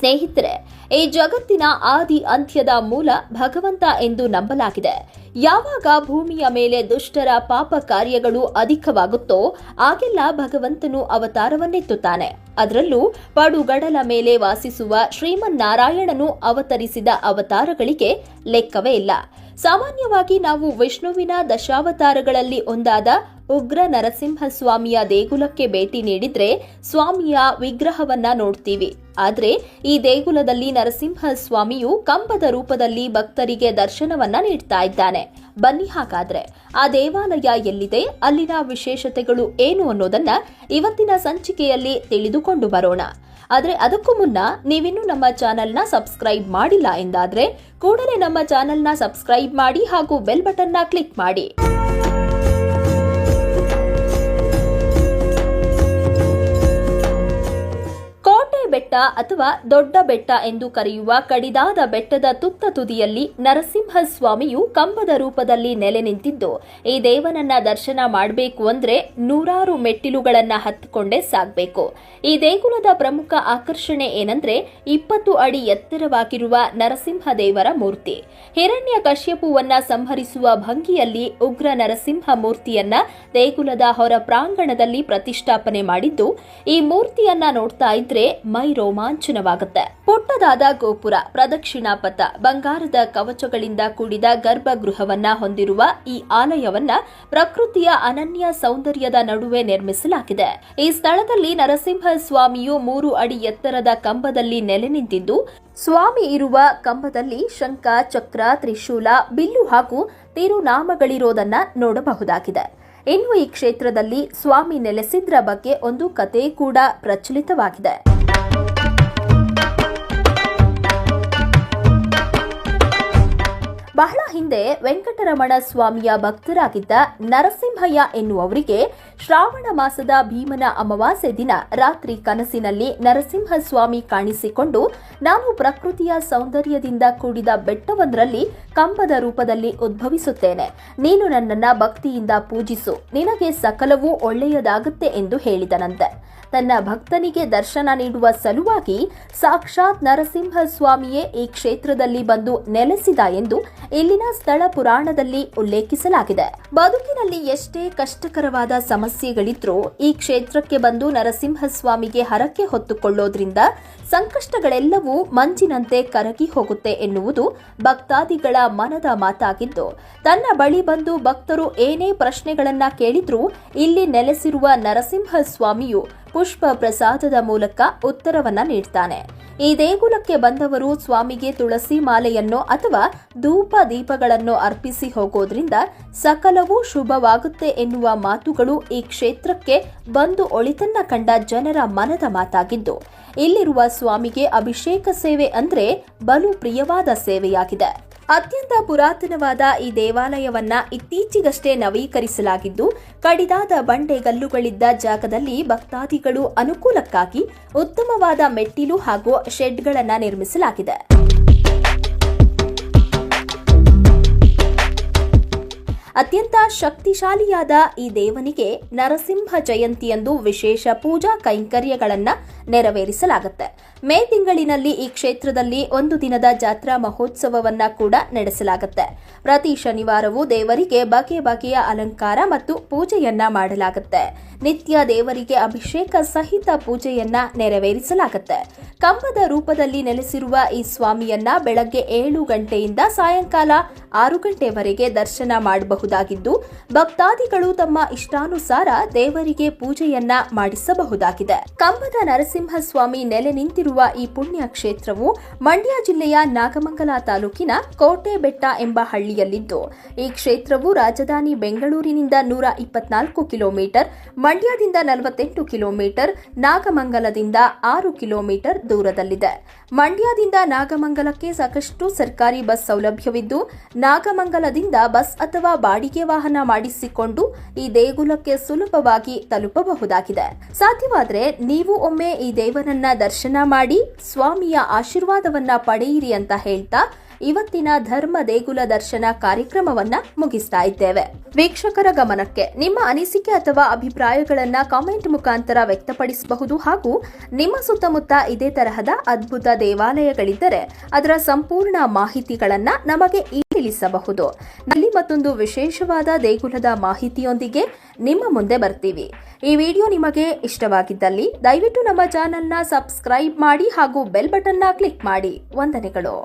ಸ್ನೇಹಿತರೆ, ಈ ಜಗತ್ತಿನ ಆದಿ ಅಂತ್ಯದ ಮೂಲ ಭಗವಂತ ಎಂದು ನಂಬಲಾಗಿದೆ. ಯಾವಾಗ ಭೂಮಿಯ ಮೇಲೆ ದುಷ್ಟರ ಪಾಪ ಕಾರ್ಯಗಳು ಅಧಿಕವಾಗುತ್ತೋ ಆಗೆಲ್ಲ ಭಗವಂತನು ಅವತಾರವನ್ನೆತ್ತುತ್ತಾನೆ. ಅದರಲ್ಲೂ ಪಡುಗಡಲ ಮೇಲೆ ವಾಸಿಸುವ ಶ್ರೀಮನ್ನಾರಾಯಣನು ಅವತರಿಸಿದ ಅವತಾರಗಳಿಗೆ ಲೆಕ್ಕವೇ ಇಲ್ಲ. ಸಾಮಾನ್ಯವಾಗಿ ನಾವು ವಿಷ್ಣುವಿನ ದಶಾವತಾರಗಳಲ್ಲಿ ಒಂದಾದ ಉಗ್ರ ನರಸಿಂಹಸ್ವಾಮಿಯ ದೇಗುಲಕ್ಕೆ ಭೇಟಿ ನೀಡಿದ್ರೆ ಸ್ವಾಮಿಯ ವಿಗ್ರಹವನ್ನ ನೋಡ್ತೀವಿ. ಆದ್ರೆ ಈ ದೇಗುಲದಲ್ಲಿ ನರಸಿಂಹಸ್ವಾಮಿಯು ಕಂಬದ ರೂಪದಲ್ಲಿ ಭಕ್ತರಿಗೆ ದರ್ಶನವನ್ನ ನೀಡ್ತಾ ಇದ್ದಾನೆ. ಬನ್ನಿ ಹಾಗಾದ್ರೆ ಆ ದೇವಾಲಯ ಎಲ್ಲಿದೆ, ಅಲ್ಲಿನ ವಿಶೇಷತೆಗಳು ಏನು ಅನ್ನೋದನ್ನ ಇವತ್ತಿನ ಸಂಚಿಕೆಯಲ್ಲಿ ತಿಳಿದುಕೊಂಡು ಬರೋಣ. ಆದ್ರೆ ಅದಕ್ಕೂ ಮುನ್ನ ನೀವಿನ್ನೂ ನಮ್ಮ ಚಾನೆಲ್ನ ಸಬ್ಸ್ಕ್ರೈಬ್ ಮಾಡಿಲ್ಲ ಎಂದಾದ್ರೆ ಕೂಡಲೇ ನಮ್ಮ ಚಾನೆಲ್ನ ಸಬ್ಸ್ಕ್ರೈಬ್ ಮಾಡಿ ಹಾಗೂ ಬೆಲ್ ಬಟನ್ನ ಕ್ಲಿಕ್ ಮಾಡಿ. ಬೆಟ್ಟ ಅಥವಾ ದೊಡ್ಡ ಬೆಟ್ಟ ಎಂದು ಕರೆಯುವ ಕಡಿದಾದ ಬೆಟ್ಟದ ತುತ್ತ ತುದಿಯಲ್ಲಿ ನರಸಿಂಹಸ್ವಾಮಿಯು ಕಂಬದ ರೂಪದಲ್ಲಿ ನೆಲೆ ನಿಂತಿದ್ದು, ಈ ದೇವನನ್ನ ದರ್ಶನ ಮಾಡಬೇಕು ಅಂದ್ರೆ ನೂರಾರು ಮೆಟ್ಟಿಲುಗಳನ್ನ ಹತ್ತಿಕೊಂಡೇ ಸಾಗಬೇಕು. ಈ ದೇಗುಲದ ಪ್ರಮುಖ ಆಕರ್ಷಣೆ ಏನಂದ್ರೆ 20 ಅಡಿ ಎತ್ತರವಾಗಿರುವ ನರಸಿಂಹ ದೇವರ ಮೂರ್ತಿ. ಹಿರಣ್ಯ ಕಶ್ಯಪುವನ್ನ ಸಂಹರಿಸುವ ಭಂಗಿಯಲ್ಲಿ ಉಗ್ರ ನರಸಿಂಹ ಮೂರ್ತಿಯನ್ನ ದೇಗುಲದ ಹೊರ ಪ್ರಾಂಗಣದಲ್ಲಿ ಪ್ರತಿಷ್ಠಾಪನೆ ಮಾಡಿದ್ದು, ಈ ಮೂರ್ತಿಯನ್ನ ನೋಡ್ತಾ ಇದ್ರೆ ಮೈ ರೋಮಾಂಚನವಾಗುತ್ತೆ. ಪುಟ್ಟದಾದ ಗೋಪುರ, ಪ್ರದಕ್ಷಿಣಾ ಪಥ, ಬಂಗಾರದ ಕವಚಗಳಿಂದ ಕೂಡಿದ ಗರ್ಭಗೃಹವನ್ನ ಹೊಂದಿರುವ ಈ ಆಲಯವನ್ನ ಪ್ರಕೃತಿಯ ಅನನ್ಯ ಸೌಂದರ್ಯದ ನಡುವೆ ನಿರ್ಮಿಸಲಾಗಿದೆ. ಈ ಸ್ಥಳದಲ್ಲಿ ನರಸಿಂಹ ಸ್ವಾಮಿಯು 3 ಅಡಿ ಎತ್ತರದ ಕಂಬದಲ್ಲಿ ನೆಲೆ ನಿಂತಿದ್ದು, ಸ್ವಾಮಿ ಇರುವ ಕಂಬದಲ್ಲಿ ಶಂಖ, ಚಕ್ರ, ತ್ರಿಶೂಲ, ಬಿಲ್ಲು ಹಾಗೂ ತಿರುನಾಮಗಳಿರೋದನ್ನ ನೋಡಬಹುದಾಗಿದೆ. ಇನ್ನು ಈ ಕ್ಷೇತ್ರದಲ್ಲಿ ಸ್ವಾಮಿ ನೆಲೆಸಿದ್ರ ಬಗ್ಗೆ ಒಂದು ಕತೆ ಕೂಡ ಪ್ರಚಲಿತವಾಗಿದೆ. ಬಹಳ ಹಿಂದೆ ವೆಂಕಟರಮಣ ಸ್ವಾಮಿಯ ಭಕ್ತರಾಗಿದ್ದ ನರಸಿಂಹಯ್ಯ ಎನ್ನುವವರಿಗೆ ಶ್ರಾವಣ ಮಾಸದ ಭೀಮನ ಅಮಾವಾಸ್ಯೆ ದಿನ ರಾತ್ರಿ ಕನಸಿನಲ್ಲಿ ನರಸಿಂಹಸ್ವಾಮಿ ಕಾಣಿಸಿಕೊಂಡು, ನಾನು ಪ್ರಕೃತಿಯ ಸೌಂದರ್ಯದಿಂದ ಕೂಡಿದ ಬೆಟ್ಟವೊಂದರಲ್ಲಿ ಕಂಬದ ರೂಪದಲ್ಲಿ ಉದ್ಭವಿಸುತ್ತೇನೆ, ನೀನು ನನ್ನನ್ನ ಭಕ್ತಿಯಿಂದ ಪೂಜಿಸು, ನಿನಗೆ ಸಕಲವೂ ಒಳ್ಳೆಯದಾಗುತ್ತೆ ಎಂದು ಹೇಳಿದನಂತೆ. ತನ್ನ ಭಕ್ತನಿಗೆ ದರ್ಶನ ನೀಡುವ ಸಲುವಾಗಿ ಸಾಕ್ಷಾತ್ ನರಸಿಂಹಸ್ವಾಮಿಯೇ ಈ ಕ್ಷೇತ್ರದಲ್ಲಿ ಬಂದು ನೆಲೆಸಿದ ಎಂದು ಇಲ್ಲಿನ ಸ್ಥಳ ಪುರಾಣದಲ್ಲಿ ಉಲ್ಲೇಖಿಸಲಾಗಿದೆ. ಬದುಕಿನಲ್ಲಿ ಎಷ್ಟೇ ಕಷ್ಟಕರವಾದ ಸಮಸ್ಯೆಗಳಿದ್ರೂ ಈ ಕ್ಷೇತ್ರಕ್ಕೆ ಬಂದು ನರಸಿಂಹಸ್ವಾಮಿಗೆ ಹರಕೆ ಹೊತ್ತುಕೊಳ್ಳೋದ್ರಿಂದ ಸಂಕಷ್ಟಗಳೆಲ್ಲವೂ ಮಂಜಿನಂತೆ ಕರಗಿ ಹೋಗುತ್ತೆ ಎನ್ನುವುದು ಭಕ್ತಾದಿಗಳ ಮನದ ಮಾತಾಗಿದ್ದು, ತನ್ನ ಬಳಿ ಬಂದು ಭಕ್ತರು ಏನೇ ಪ್ರಶ್ನೆಗಳನ್ನ ಕೇಳಿದ್ರೂ ಇಲ್ಲಿ ನೆಲೆಸಿರುವ ನರಸಿಂಹಸ್ವಾಮಿಯು ಪುಷ್ಪ ಪ್ರಸಾದದ ಮೂಲಕ ಉತ್ತರವನ್ನ ನೀಡ್ತಾನೆ. ಈ ದೇಗುಲಕ್ಕೆ ಬಂದವರು ಸ್ವಾಮಿಗೆ ತುಳಸಿ ಮಾಲೆಯನ್ನು ಅಥವಾ ಧೂಪ ದೀಪಗಳನ್ನು ಅರ್ಪಿಸಿ ಹೋಗೋದ್ರಿಂದ ಸಕಲವೂ ಶುಭವಾಗುತ್ತೆ ಎನ್ನುವ ಮಾತುಗಳು ಈ ಕ್ಷೇತ್ರಕ್ಕೆ ಬಂದು ಒಳಿತನ್ನ ಕಂಡ ಜನರ ಮನದ ಮಾತಾಗಿದ್ದು, ಇಲ್ಲಿರುವ ಸ್ವಾಮಿಗೆ ಅಭಿಷೇಕ ಸೇವೆ ಅಂದ್ರೆ ಬಲು ಪ್ರಿಯವಾದ ಸೇವೆಯಾಗಿದೆ. ಅತ್ಯಂತ ಪುರಾತನವಾದ ಈ ದೇವಾಲಯವನ್ನ ಇತ್ತೀಚೆಗಷ್ಟೇ ನವೀಕರಿಸಲಾಗಿದ್ದು, ಕಡಿದಾದ ಬಂಡೆಗಲ್ಲುಗಳಿದ್ದ ಜಾಗದಲ್ಲಿ ಭಕ್ತಾದಿಗಳು ಅನುಕೂಲಕ್ಕಾಗಿ ಉತ್ತಮವಾದ ಮೆಟ್ಟಿಲು ಹಾಗೂ ಶೆಡ್ಗಳನ್ನು ನಿರ್ಮಿಸಲಾಗಿದೆ. ಅತ್ಯಂತ ಶಕ್ತಿಶಾಲಿಯಾದ ಈ ದೇವನಿಗೆ ನರಸಿಂಹ ಜಯಂತಿಯಂದು ವಿಶೇಷ ಪೂಜಾ ಕೈಂಕರ್ಯಗಳನ್ನು ನೆರವೇರಿಸಲಾಗುತ್ತೆ. ಮೇ ತಿಂಗಳಿನಲ್ಲಿ ಈ ಕ್ಷೇತ್ರದಲ್ಲಿ 1 ದಿನದ ಜಾತ್ರಾ ಮಹೋತ್ಸವವನ್ನ ಕೂಡ ನಡೆಸಲಾಗುತ್ತೆ. ಪ್ರತಿ ಶನಿವಾರವೂ ದೇವರಿಗೆ ಬಗೆ ಬಗೆಯ ಅಲಂಕಾರ ಮತ್ತು ಪೂಜೆಯನ್ನ ಮಾಡಲಾಗುತ್ತೆ. ನಿತ್ಯ ದೇವರಿಗೆ ಅಭಿಷೇಕ ಸಹಿತ ಪೂಜೆಯನ್ನ ನೆರವೇರಿಸಲಾಗುತ್ತೆ. ಕಂಬದ ರೂಪದಲ್ಲಿ ನೆಲೆಸಿರುವ ಈ ಸ್ವಾಮಿಯನ್ನ ಬೆಳಗ್ಗೆ 7 ಗಂಟೆಯಿಂದ ಸಾಯಂಕಾಲ 6 ಗಂಟೆವರೆಗೆ ದರ್ಶನ ಮಾಡಬಹುದಾಗಿದ್ದು, ಭಕ್ತಾದಿಗಳು ತಮ್ಮ ಇಷ್ಟಾನುಸಾರ ದೇವರಿಗೆ ಪೂಜೆಯನ್ನ ಮಾಡಿಸಬಹುದಾಗಿದೆ. ಕಂಬದ ನರಸಿಂಹಸ್ವಾಮಿ ನೆಲೆ ನಿಂತಿರುವ ಈ ಪುಣ್ಯ ಕ್ಷೇತ್ರವು ಮಂಡ್ಯ ಜಿಲ್ಲೆಯ ನಾಗಮಂಗಲ ತಾಲೂಕಿನ ಕೋಟೆ ಬೆಟ್ಟ ಎಂಬ ಹಳ್ಳಿಯಲ್ಲಿದ್ದು, ಈ ಕ್ಷೇತ್ರವು ರಾಜಧಾನಿ ಬೆಂಗಳೂರಿನಿಂದ 124 ಕಿಲೋಮೀಟರ್, ಮಂಡ್ಯದಿಂದ 48 ಕಿಲೋಮೀಟರ್, ನಾಗಮಂಗಲದಿಂದ 6 ಕಿಲೋಮೀಟರ್ ದೂರದಲ್ಲಿದೆ. ಮಂಡ್ಯದಿಂದ ನಾಗಮಂಗಲಕ್ಕೆ ಸಾಕಷ್ಟು ಸರ್ಕಾರಿ ಬಸ್ ಸೌಲಭ್ಯವಿದ್ದು, ನಾಗಮಂಗಲದಿಂದ ಬಸ್ ಅಥವಾ ಬಾಡಿಗೆ ವಾಹನ ಮಾಡಿಸಿಕೊಂಡು ಈ ದೇಗುಲಕ್ಕೆ ಸುಲಭವಾಗಿ ತಲುಪಬಹುದಾಗಿದೆ. ಸಾಧ್ಯವಾದರೆ ನೀವು ಒಮ್ಮೆ ಈ ದೇವರನ್ನ ದರ್ಶನ ಮಾಡಿ ಸ್ವಾಮಿಯ ಆಶೀರ್ವಾದವನ್ನ ಪಡೆಯಿರಿ ಅಂತ ಹೇಳ್ತಾ ಇವತ್ತಿನ ಧರ್ಮ ದೇಗುಲ ದರ್ಶನ ಕಾರ್ಯಕ್ರಮವನ್ನ ಮುಗಿಸ್ತಾ ಇದ್ದೇವೆ. ವೀಕ್ಷಕರ ಗಮನಕ್ಕೆ ನಿಮ್ಮ ಅನಿಸಿಕೆ ಅಥವಾ ಅಭಿಪ್ರಾಯಗಳನ್ನ ಕಾಮೆಂಟ್ ಮುಖಾಂತರ ವ್ಯಕ್ತಪಡಿಸಬಹುದು ಹಾಗೂ ನಿಮ್ಮ ಸುತ್ತಮುತ್ತ ಇದೇ ತರಹದ ಅದ್ಭುತ ದೇವಾಲಯಗಳಿದ್ದರೆ ಅದರ ಸಂಪೂರ್ಣ ಮಾಹಿತಿಗಳನ್ನ ನಮಗೆ ತಿಳಿಸಬಹುದು. ಇಲ್ಲಿ ಮತ್ತೊಂದು ವಿಶೇಷವಾದ ದೇಗುಲದ ಮಾಹಿತಿಯೊಂದಿಗೆ ನಿಮ್ಮ ಮುಂದೆ ಬರ್ತೀವಿ. ಈ ವಿಡಿಯೋ ನಿಮಗೆ ಇಷ್ಟವಾಗಿದ್ದಲ್ಲಿ ದಯವಿಟ್ಟು ನಮ್ಮ ಚಾನೆಲ್ನ ಸಬ್ಸ್ಕ್ರೈಬ್ ಮಾಡಿ ಹಾಗೂ ಬೆಲ್ ಬಟನ್ನ ಕ್ಲಿಕ್ ಮಾಡಿ. ವಂದನೆಗಳು.